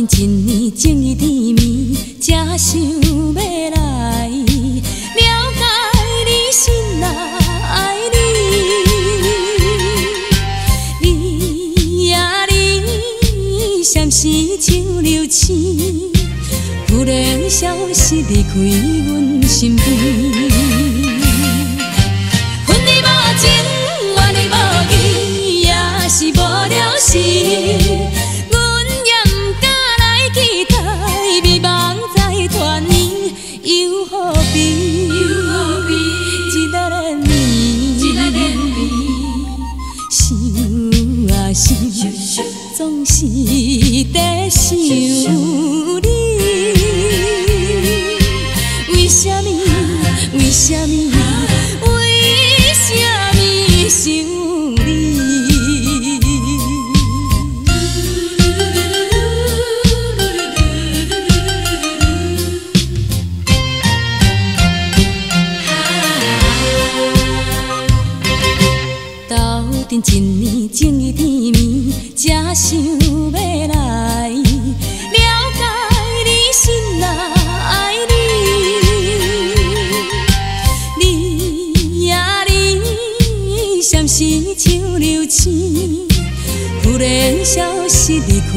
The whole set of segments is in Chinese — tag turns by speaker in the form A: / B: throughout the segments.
A: 阵一年情意甜蜜，才想要来了解你心内爱你。你呀你，闪时像流星，忽然消失离开阮身边。恨你无情，怨你无义，也是无了时。 总是在想你，为什么？为什么？为什么想你？斗阵一年情意甜蜜。 才想要来了解你心内爱你，你呀你，闪时像流星，忽然消失离开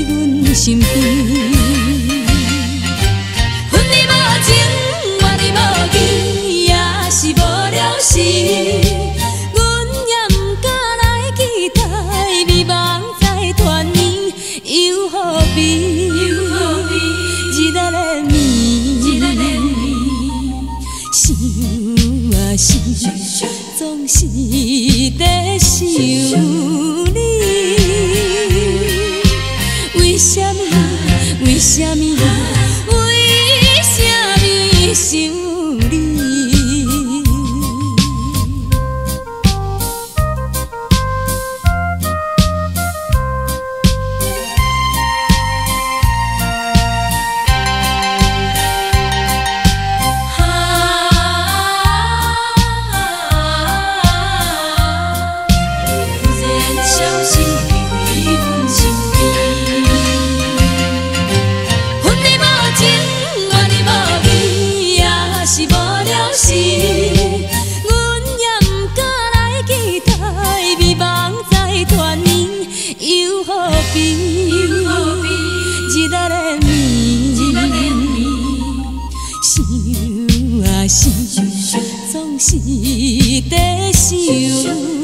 A: 阮身边。恨你无情，怨你无义，也是无了时。 又何必日日的眠，想啊想，总是在想你。为什么？为什么？为什么想你？ 又何必日日的眠，想啊想，总是在想。